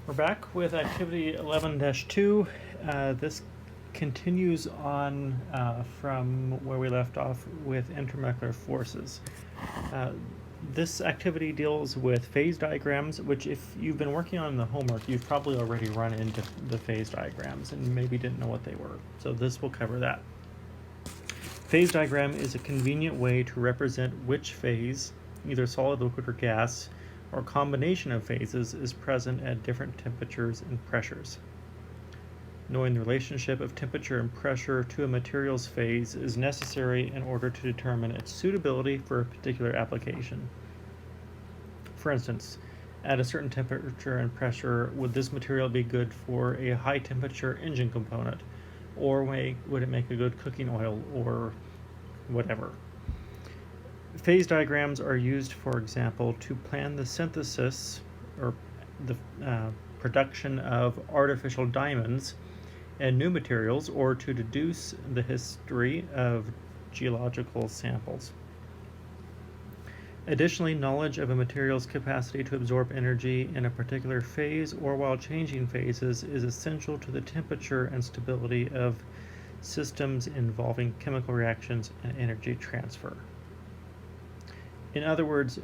We're back with activity 11-2. This continues on from where we left off with intermolecular forces. This activity deals with phase diagrams, which if you've been working on the homework, you've probably already run into the phase diagrams and maybe didn't know what they were. So this will cover that. Phase diagram is a convenient way to represent which phase, either solid, liquid, or gas, or combination of phases, is present at different temperatures and pressures. Knowing the relationship of temperature and pressure to a material's phase is necessary in order to determine its suitability for a particular application. For instance, at a certain temperature and pressure, would this material be good for a high temperature engine component, or would it make a good cooking oil, or whatever? Phase diagrams are used, for example, to plan the synthesis or the production of artificial diamonds and new materials, or to deduce the history of geological samples. Additionally, knowledge of a material's capacity to absorb energy in a particular phase or while changing phases is essential to the temperature and stability of systems involving chemical reactions and energy transfer. In other words,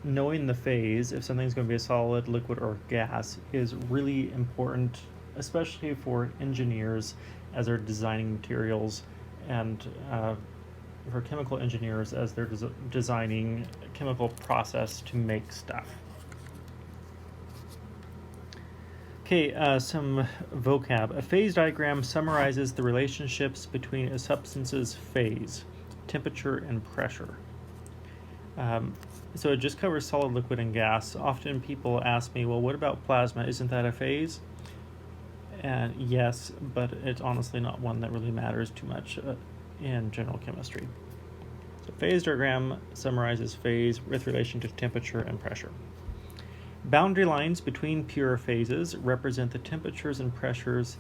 knowing the phase, if something's going to be a solid, liquid, or gas, is really important, especially for engineers as they're designing materials, and for chemical engineers as they're designing a chemical process to make stuff. Okay, some vocab. A phase diagram summarizes the relationships between a substance's phase, temperature, and pressure. So it just covers solid, liquid, and gas. Often people ask me, well, what about plasma? Isn't that a phase? And yes, but it's honestly not one that really matters too much in general chemistry. So phase diagram summarizes phase with relation to temperature and pressure. Boundary lines between pure phases represent the temperatures and pressures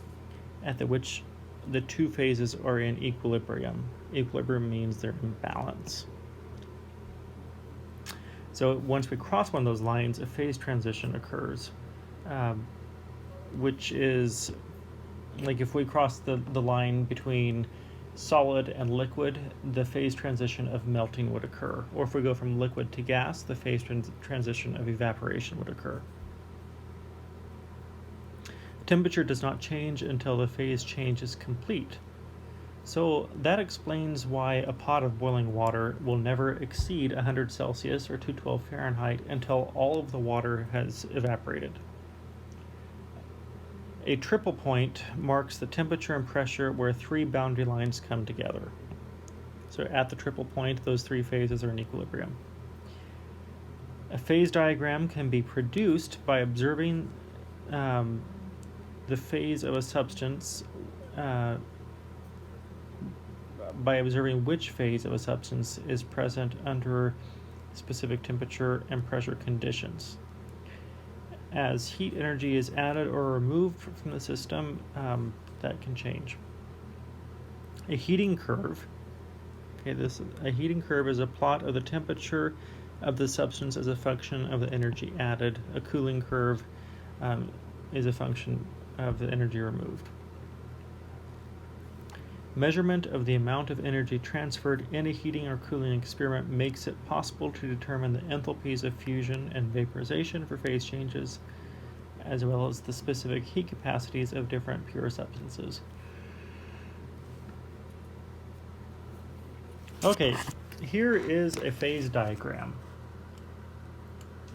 at which the two phases are in equilibrium. Equilibrium means they're in balance. So once we cross one of those lines, a phase transition occurs, which is like if we cross the line between solid and liquid, the phase transition of melting would occur. Or if we go from liquid to gas, the phase transition of evaporation would occur. Temperature does not change until the phase change is complete. So that explains why a pot of boiling water will never exceed 100 Celsius or 212 Fahrenheit until all of the water has evaporated. A triple point marks the temperature and pressure where three boundary lines come together. So at the triple point, those three phases are in equilibrium. A phase diagram can be produced by observing the phase of a substance by observing which phase of a substance is present under specific temperature and pressure conditions. As heat energy is added or removed from the system, that can change. A heating curve. A heating curve is a plot of the temperature of the substance as a function of the energy added. A cooling curve is a function of the energy removed. Measurement of the amount of energy transferred in a heating or cooling experiment makes it possible to determine the enthalpies of fusion and vaporization for phase changes, as well as the specific heat capacities of different pure substances. Okay, here is a phase diagram.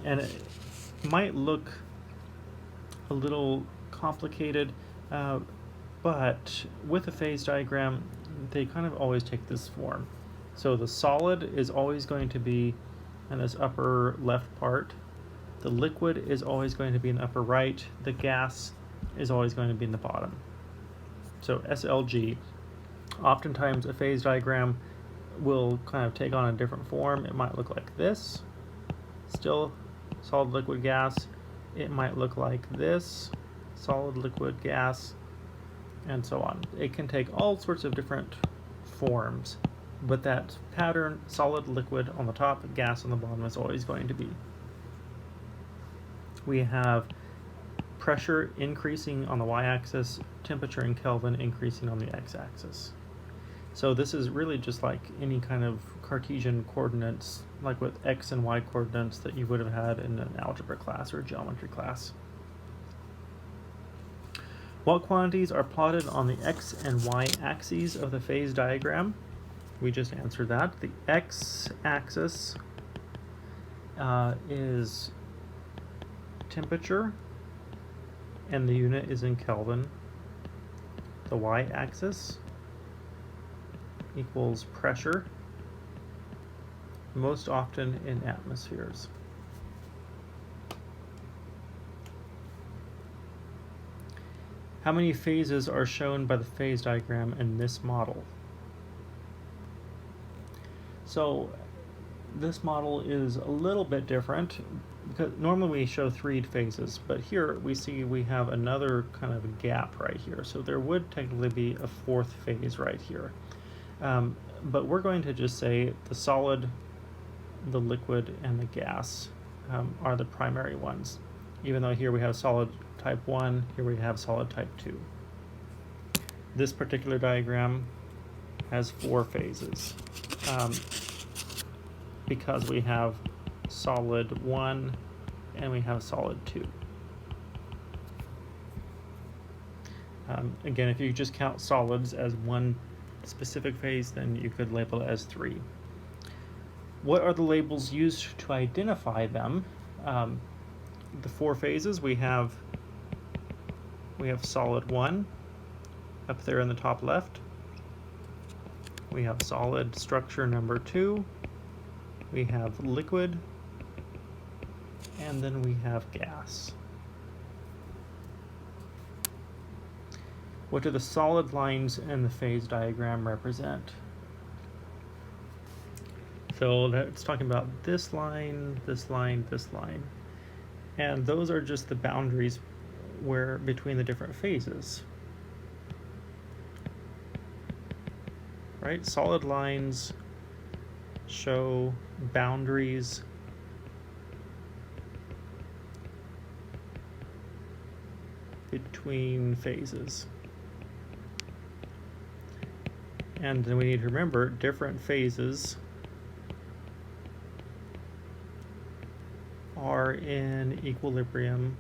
And it might look a little complicated, but with a phase diagram, they kind of always take this form. So the solid is always going to be in this upper left part. The liquid is always going to be in the upper right. The gas is always going to be in the bottom. So SLG. Oftentimes a phase diagram will kind of take on a different form. It might look like this. Still solid, liquid, gas. It might look like this. Solid, liquid, gas, and so on. It can take all sorts of different forms, but that pattern, solid, liquid on the top, gas on the bottom, is always going to be. We have pressure increasing on the y-axis, temperature in Kelvin increasing on the x-axis. So this is really just like any kind of Cartesian coordinates, like with x and y coordinates that you would have had in an algebra class or geometry class. What quantities are plotted on the x and y axes of the phase diagram? We just answered that. The x-axis is temperature, and the unit is in Kelvin. The y-axis equals pressure, most often in atmospheres. How many phases are shown by the phase diagram in this model? So this model is a little bit different because normally we show 3 phases, but here we see we have another kind of gap right here. So there would technically be a 4th phase right here. But we're going to just say the solid, the liquid, and the gas are the primary ones, even though here we have solid type 1, here we have solid type 2. This particular diagram has 4 phases because we have solid 1 and we have solid 2. Again, if you just count solids as one specific phase, then you could label it as 3. What are the labels used to identify them? The 4 phases, we have solid 1 up there in the top left. We have solid structure number 2. We have liquid, and then we have gas. What do the solid lines in the phase diagram represent? So that's talking about this line, this line, this line. And those are just the boundaries where between the different phases. Right? Solid lines show boundaries between phases. And then we need to remember different phases are in equilibrium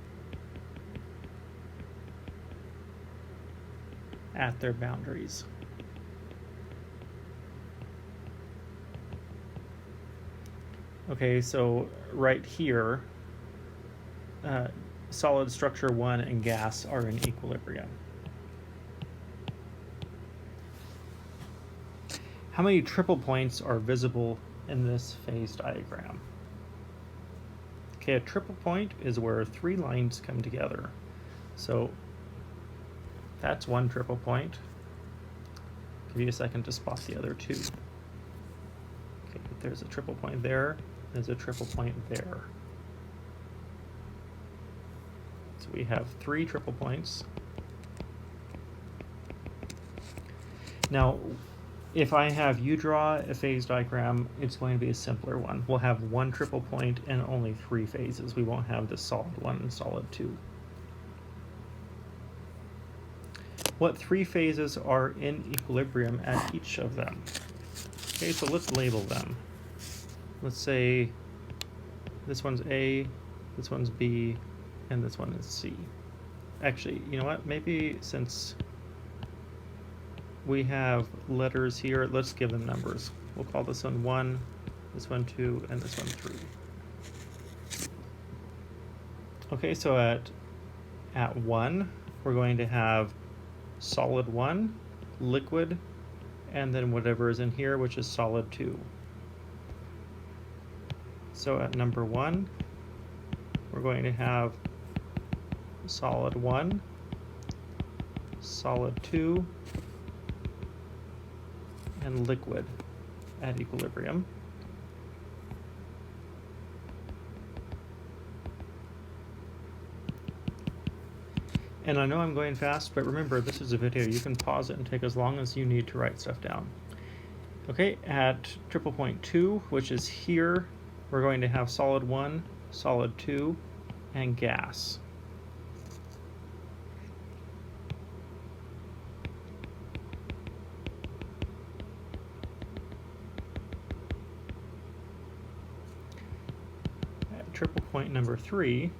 at their boundaries. Okay, so right here, solid structure 1 and gas are in equilibrium. How many triple points are visible in this phase diagram? Okay, a triple point is where 3 lines come together. So that's one triple point. Give you a second to spot the other 2. Okay, there's a triple point there. There's a triple point there. So we have 3 triple points. Now, if I have you draw a phase diagram, it's going to be a simpler one. We'll have 1 triple point and only 3 phases. We won't have the solid 1 and solid 2. What 3 phases are in equilibrium at each of them? Okay, so let's label them. Let's say this one's A, this one's B, and this one is C. Actually, you know what? Maybe since we have letters here, let's give them numbers. We'll call this one 1, this one 2, and this one 3. Okay, so at 1, we're going to have solid 1, liquid, and then whatever is in here, which is solid 2. So at number 1, we're going to have solid 1, solid 2, and liquid at equilibrium. And I know I'm going fast, but remember, this is a video. You can pause it and take as long as you need to write stuff down. Okay, at triple point 2, which is here, we're going to have solid 1, solid 2, and gas. point number 3,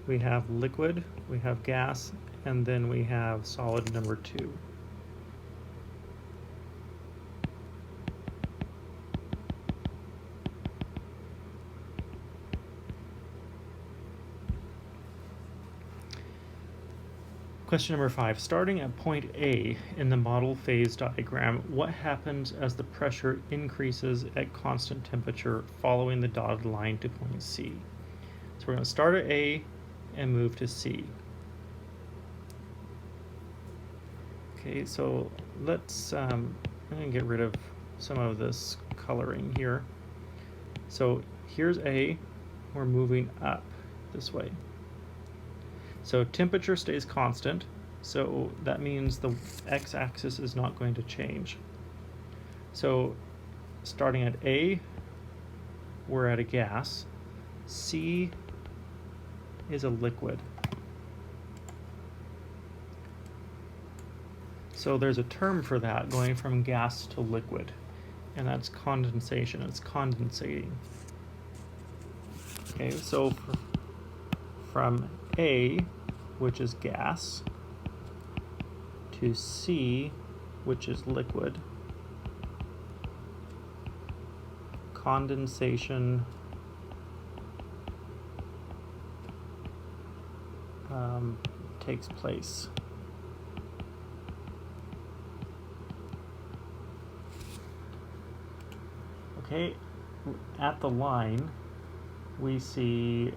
we have liquid, we have gas, and then we have solid number 2. Question number 5. Starting at point A in the model phase diagram, what happens as the pressure increases at constant temperature following the dotted line to point C? So we're going to start at A and move to C. Okay, so let's I'm going to get rid of some of this coloring here. So here's A, we're moving up this way. So temperature stays constant, so that means the x-axis is not going to change. So starting at A, we're at a gas. C is a liquid. So there's a term for that, going from gas to liquid, and that's condensation. It's condensating. Okay, so from A, which is gas, to C, which is liquid, condensation takes place. Okay, at the line, we see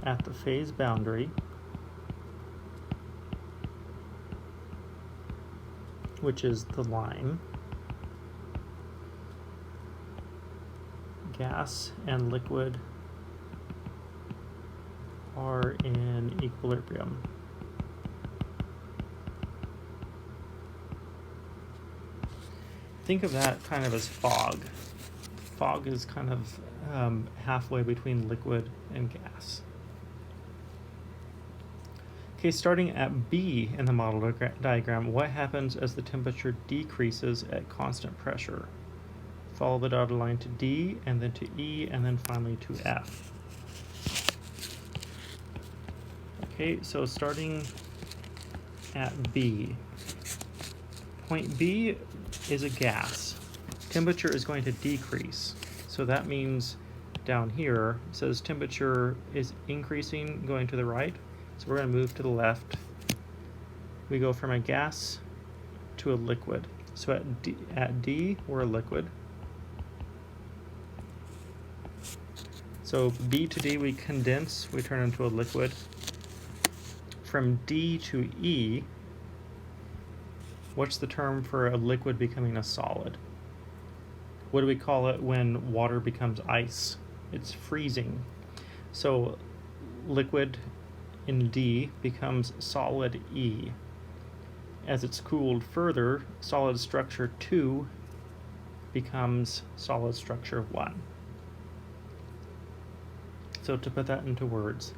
at the phase boundary, which is the line, gas and liquid are in equilibrium. Think of that kind of as fog. Fog is kind of halfway between liquid and gas. Okay, starting at B in the model diagram, what happens as the temperature decreases at constant pressure? Follow the dotted line to D, and then to E, and then finally to F. Okay, so starting at B. Point B is a gas. Temperature is going to decrease. So that means down here, it says temperature is increasing, going to the right. So we're going to move to the left. We go from a gas to a liquid. So at D, we're a liquid. So B to D, we condense, we turn into a liquid. From D to E, what's the term for a liquid becoming a solid? What do we call it when water becomes ice? It's freezing. So liquid in D becomes solid E. As it's cooled further, solid structure 2 becomes solid structure 1. So to put that into words,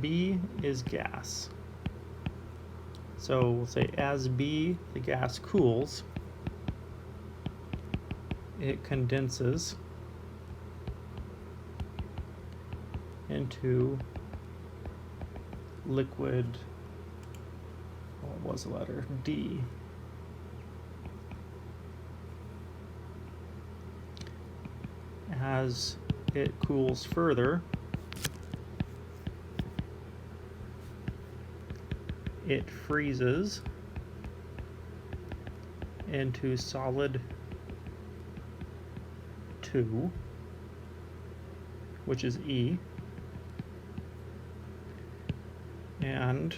B is gas. So we'll say as B, the gas cools, it condenses into liquid, what was the letter? D. As it cools further, it freezes into solid 2, which is E. And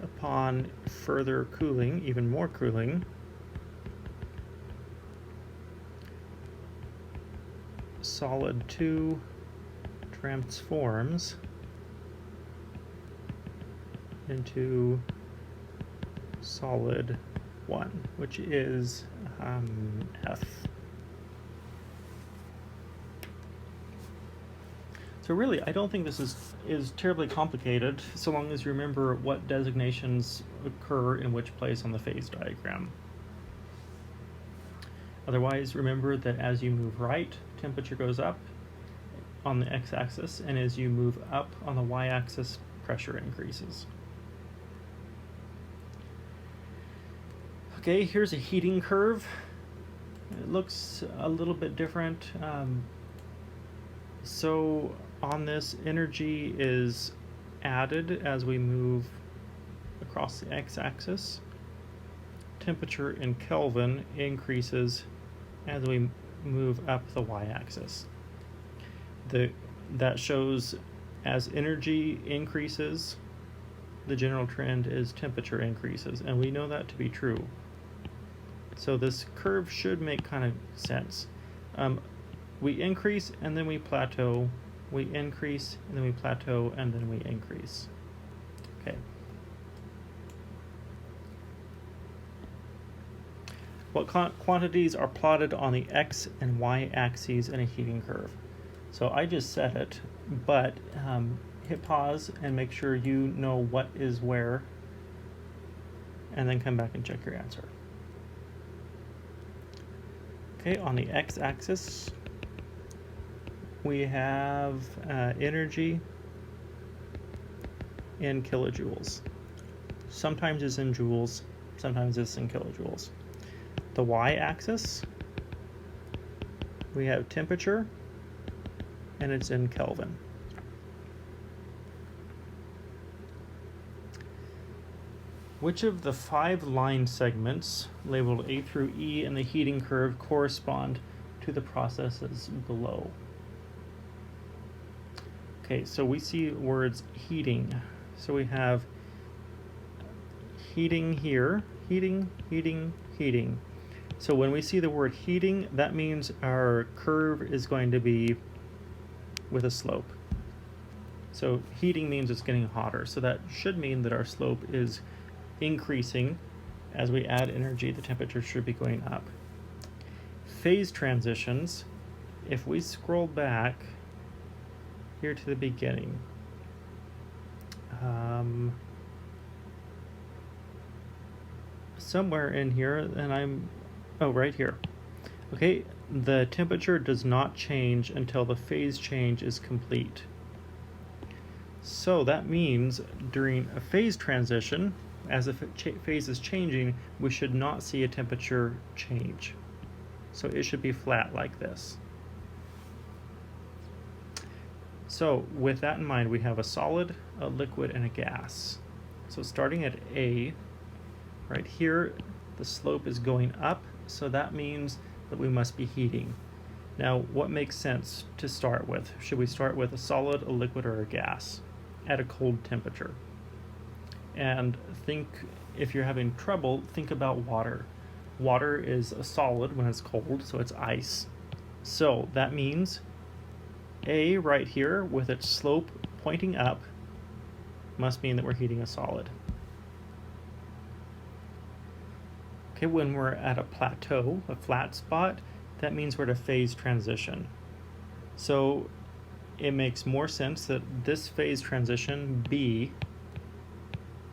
upon further cooling, even more cooling, solid 2 transforms into solid 1, which is F. So really, I don't think this is terribly complicated, so long as you remember what designations occur in which place on the phase diagram. Otherwise, remember that as you move right, temperature goes up on the x-axis, and as you move up on the y-axis, pressure increases. Okay, here's a heating curve. It looks a little bit different. So on this, energy is added as we move across the x-axis. Temperature in Kelvin increases as we move up the y-axis. That shows as energy increases, the general trend is temperature increases, and we know that to be true. So this curve should make kind of sense. We increase and then we plateau, we increase and then we plateau, and then we increase. Okay. What quantities are plotted on the x and y axes in a heating curve? So I just said it, but hit pause and make sure you know what is where, and then come back and check your answer. Okay, on the x-axis, we have energy in kilojoules. Sometimes it's in joules, sometimes it's in kilojoules. The y-axis, we have temperature, and it's in Kelvin. Which of the 5 line segments labeled A through E in the heating curve correspond to the processes below? Okay, so we see words heating. So we have heating here, heating, heating, heating. So when we see the word heating, that means our curve is going to be with a slope. So heating means it's getting hotter. So that should mean that our slope is increasing. As we add energy, the temperature should be going up. Phase transitions, if we scroll back here to the beginning, somewhere in here, and right here. Okay, the temperature does not change until the phase change is complete. So that means during a phase transition, as the phase is changing, we should not see a temperature change. So it should be flat like this. So with that in mind, we have a solid, a liquid, and a gas. So starting at A, right here, the slope is going up, so that means that we must be heating. Now, what makes sense to start with? Should we start with a solid, a liquid, or a gas at a cold temperature? And think, if you're having trouble, think about water. Water is a solid when it's cold, so it's ice. So that means A right here with its slope pointing up must mean that we're heating a solid. Okay, when we're at a plateau, a flat spot, that means we're at a phase transition. So it makes more sense that this phase transition, B,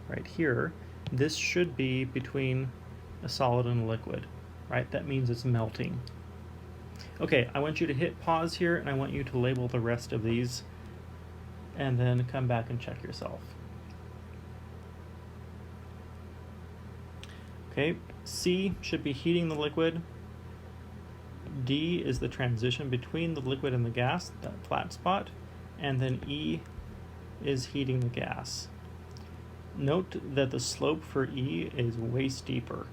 right here, this should be between a solid and a liquid, right? That means it's melting. Okay, I want you to hit pause here, and I want you to label the rest of these, and then come back and check yourself. Okay, C should be heating the liquid. D is the transition between the liquid and the gas, that flat spot, and then E is heating the gas. Note that the slope for E is way steeper.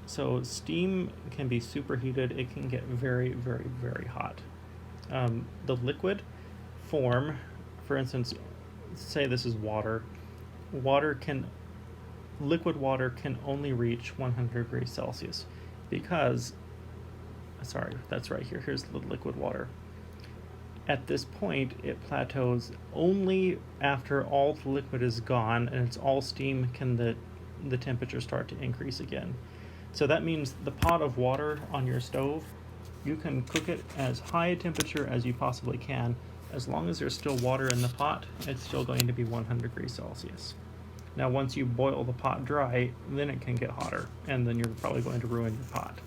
So steam can be superheated. It can get very, very, very hot. The liquid form, for instance, say this is water. Liquid water can only reach 100 degrees Celsius because, sorry, that's right here. Here's the liquid water. At this point, it plateaus only after all the liquid is gone and it's all steam can the temperature start to increase again. So that means the pot of water on your stove, you can cook it as high a temperature as you possibly can. As long as there's still water in the pot, it's still going to be 100 degrees Celsius. Now once you boil the pot dry, then it can get hotter, and then you're probably going to ruin your pot.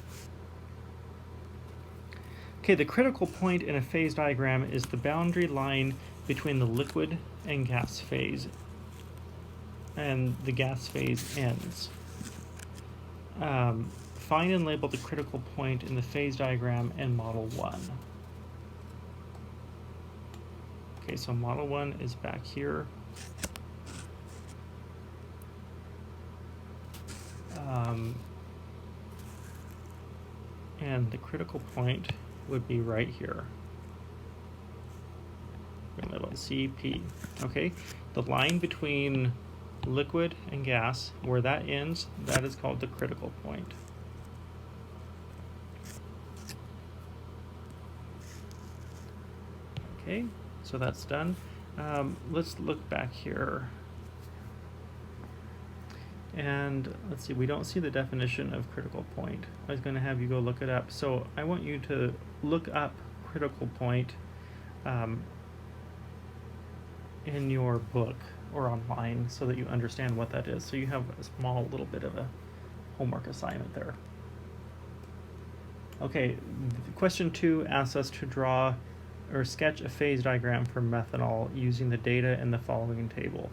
Okay, the critical point in a phase diagram is the boundary line between the liquid and gas phase, and the gas phase ends. Find and label the critical point in the phase diagram in Model 1. Okay, so Model 1 is back here. And the critical point would be right here. We're going to label it CP. Okay, the line between liquid and gas, where that ends, that is called the critical point. Okay, so that's done. Let's look back here. And let's see, we don't see the definition of critical point. I was going to have you go look it up. So I want you to look up critical point in your book or online so that you understand what that is. So you have a small little bit of a homework assignment there. Okay, question 2 asks us to draw or sketch a phase diagram for methanol using the data in the following table.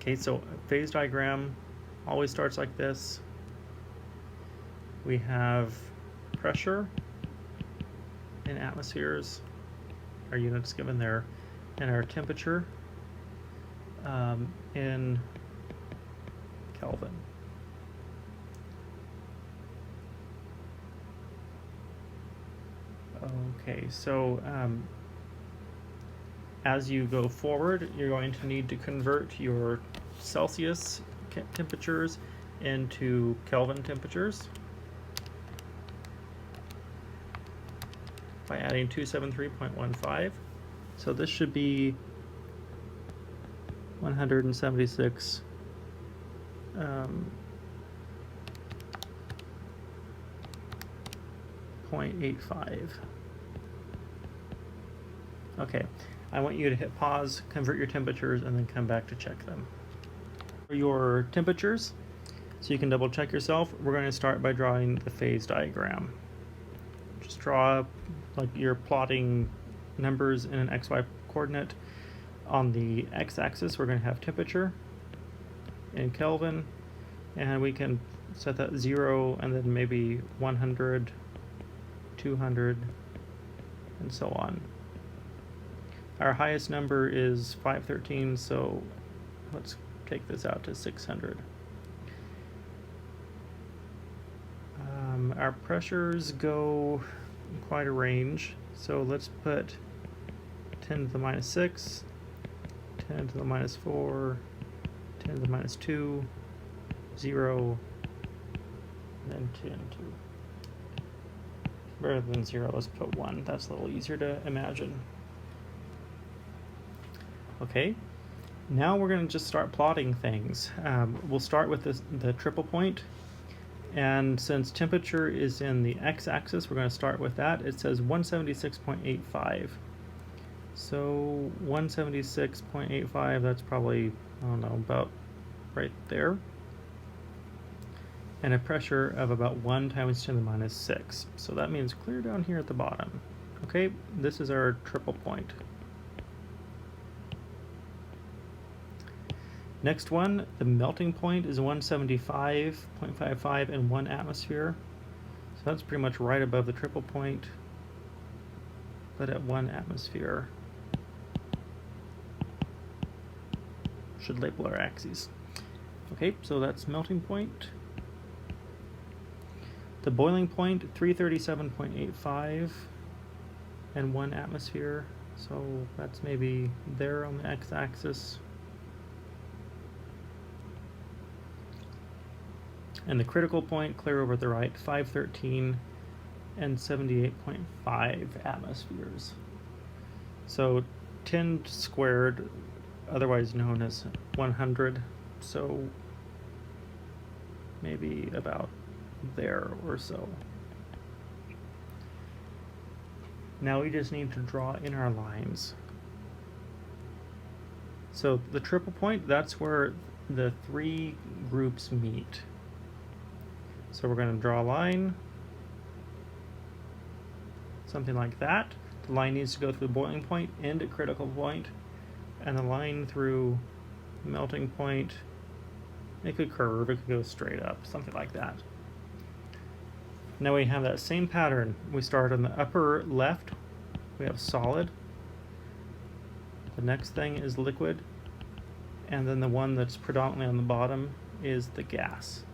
Okay, so a phase diagram always starts like this. We have pressure in atmospheres, our units given there, and our temperature in Kelvin. Okay, so as you go forward, you're going to need to convert your Celsius temperatures into Kelvin temperatures by adding 273.15. So this should be 176 0.85. Okay, I want you to hit pause, convert your temperatures, and then come back to check them. For your temperatures, so you can double check yourself, we're going to start by drawing the phase diagram. Just draw like you're plotting numbers in an XY coordinate. On the x-axis, we're going to have temperature in Kelvin, and we can set that 0 and then maybe 100, 200, and so on. Our highest number is 513, so let's take this out to 600. Our pressures go in quite a range, so let's put 10 to the minus 6, 10 to the minus 4, 10 to the minus 2, 0, and then 10 to. Rather than 0, let's put 1. That's a little easier to imagine. Okay, now we're going to just start plotting things. We'll start with the triple point, and since temperature is in the x-axis, we're going to start with that. It says 176.85. So 176.85, that's probably, I don't know, about right there. And a pressure of about 1 times 10 to the minus 6. So that means clear down here at the bottom. Okay, this is our triple point. Next one, the melting point is 175.55 in 1 atmosphere. So that's pretty much right above the triple point, but at 1 atmosphere. Should label our axes. Okay, so that's melting point. The boiling point, 337.85 in 1 atmosphere. So that's maybe there on the x-axis. And the critical point, clear over the right, 513 and 78.5 atmospheres. So 10 squared, otherwise known as 100, so maybe about there or so. Now we just need to draw in our lines. So the triple point, that's where the three groups meet. So we're going to draw a line, something like that. The line needs to go through the boiling point, end at critical point, and the line through melting point, it could curve, it could go straight up, something like that. Now we have that same pattern. We start on the upper left, we have solid. The next thing is liquid, and then the one that's predominantly on the bottom is the gas.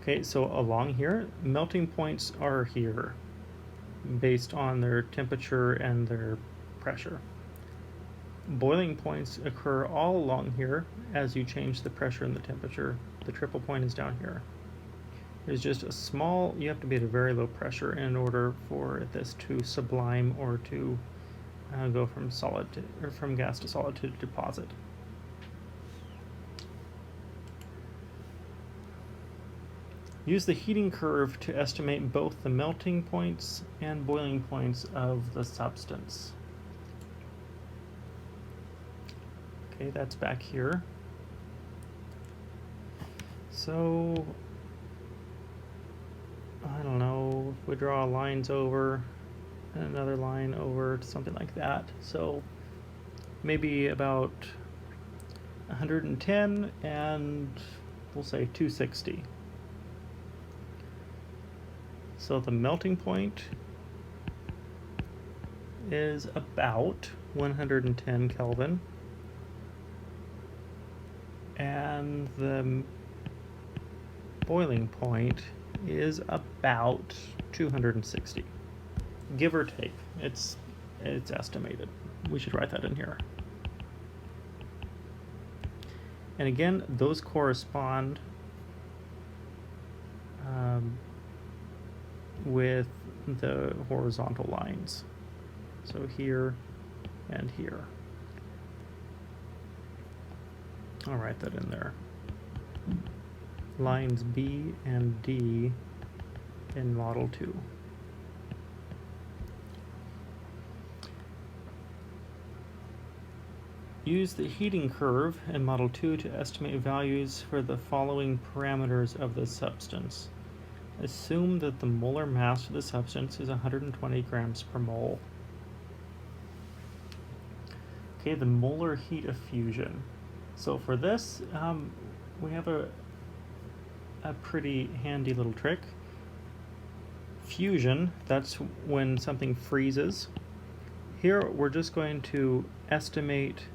Okay, so along here, melting points are here based on their temperature and their pressure. Boiling points occur all along here as you change the pressure and the temperature. The triple point is down here. There's just a small, you have to be at a very low pressure in order for this to sublime or to go from solid to, or from gas to solid to deposit. Use the heating curve to estimate both the melting points and boiling points of the substance. Okay, that's back here. So, I don't know, if we draw lines over and another line over, something like that. So, maybe about 110 and we'll say 260. So the melting point is about 110 Kelvin, and the boiling point is about 260, give or take. It's estimated. We should write that in here. And again, those correspond with the horizontal lines. So here and here. I'll write that in there. Lines B and D in Model 2. Use the heating curve in Model 2 to estimate values for the following parameters of the substance. Assume that the molar mass of the substance is 120 grams per mole. Okay, the molar heat of fusion. So for this, we have a pretty handy little trick. Fusion, that's when something freezes. Here we're just going to estimate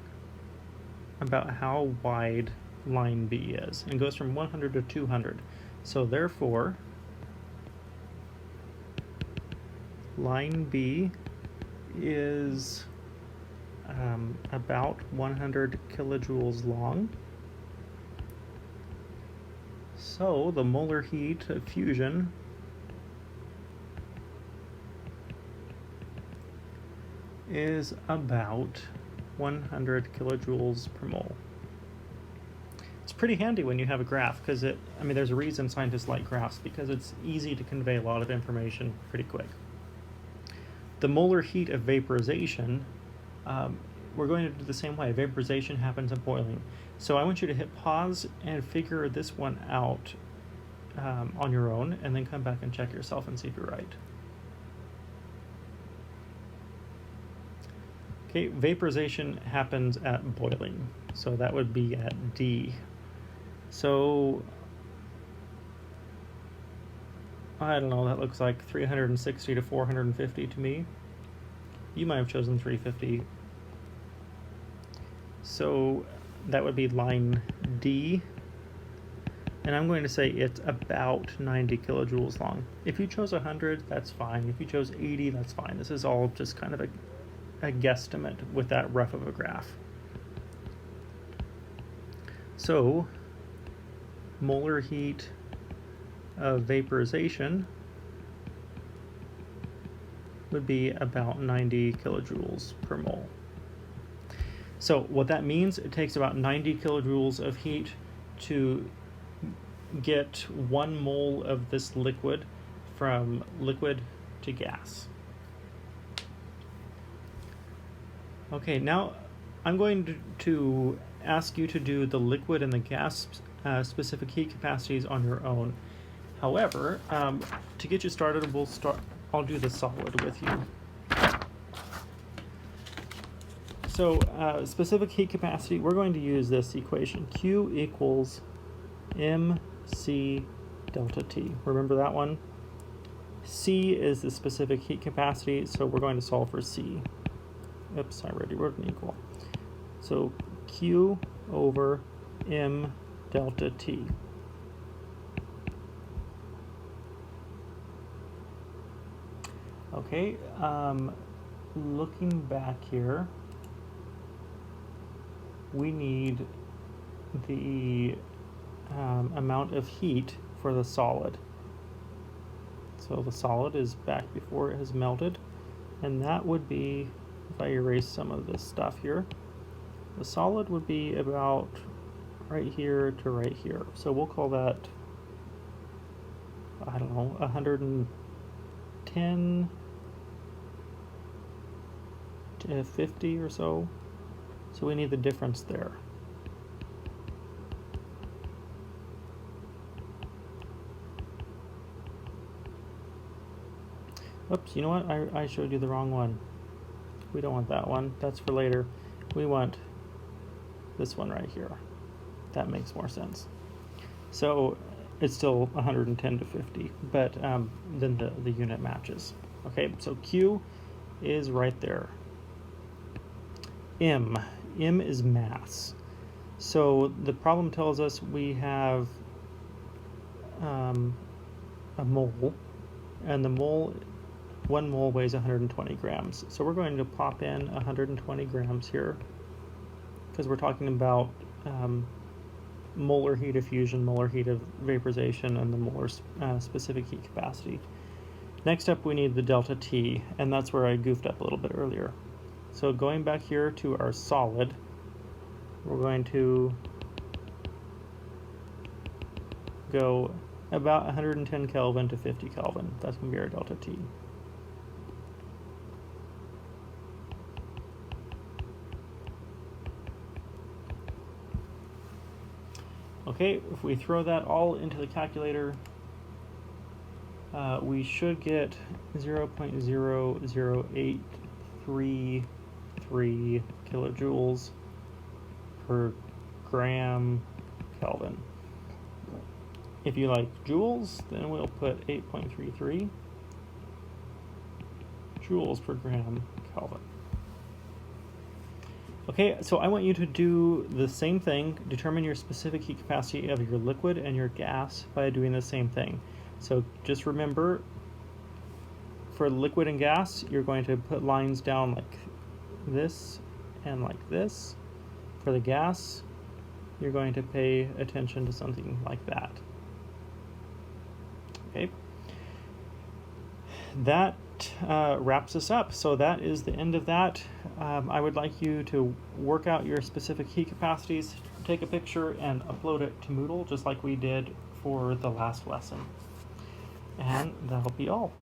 about how wide line B is, and goes from 100 to 200. So therefore, line B is about 100 kilojoules long. So the molar heat of fusion is about 100 kilojoules per mole. It's pretty handy when you have a graph, because there's a reason scientists like graphs, because it's easy to convey a lot of information pretty quick. The molar heat of vaporization, we're going to do the same way. Vaporization happens at boiling. So I want you to hit pause and figure this one out on your own, and then come back and check yourself and see if you're right. Okay, vaporization happens at boiling, so that would be at D. So, I don't know, that looks like 360 to 450 to me. You might have chosen 350. So that would be line D. And I'm going to say it's about 90 kilojoules long. If you chose 100, that's fine. If you chose 80, that's fine. This is all just kind of a guesstimate with that rough of a graph. So, molar heat of vaporization would be about 90 kilojoules per mole. So what that means, it takes about 90 kilojoules of heat to get 1 mole of this liquid from liquid to gas. Okay, now I'm going to ask you to do the liquid and the gas specific heat capacities on your own. However, to get you started, I'll do the solid with you. So specific heat capacity, we're going to use this equation. Q equals mc delta T. Remember that one? C is the specific heat capacity, so we're going to solve for C. Oops, I already wrote an equal. So Q over m delta T. Okay, looking back here, we need the amount of heat for the solid. So the solid is back before it has melted, and that would be, if I erase some of this stuff here, the solid would be about right here to right here. So we'll call that, I don't know, 110 to 50 or so. So we need the difference there. Oops, you know what? I showed you the wrong one. We don't want that one. That's for later. We want this one right here. That makes more sense. So it's still 110 to 50, but then the unit matches. Okay, so Q is right there. M is mass. So the problem tells us we have a mole, and the mole, 1 mole weighs 120 grams. So we're going to pop in 120 grams here, because we're talking about molar heat of fusion, molar heat of vaporization, and the molar specific heat capacity. Next up, we need the delta T, and that's where I goofed up a little bit earlier. So going back here to our solid, we're going to go about 110 Kelvin to 50 Kelvin. That's going to be our delta T. Okay, if we throw that all into the calculator, we should get 0.00833 kilojoules per gram Kelvin. If you like joules, then we'll put 8.33 joules per gram Kelvin. Okay, so I want you to do the same thing, determine your specific heat capacity of your liquid and your gas by doing the same thing. So just remember, for liquid and gas, you're going to put lines down like this and like this. For the gas, you're going to pay attention to something like that. Okay. That wraps us up. So that is the end of that. I would like you to work out your specific heat capacities, take a picture, and upload it to Moodle, just like we did for the last lesson. And that'll be all.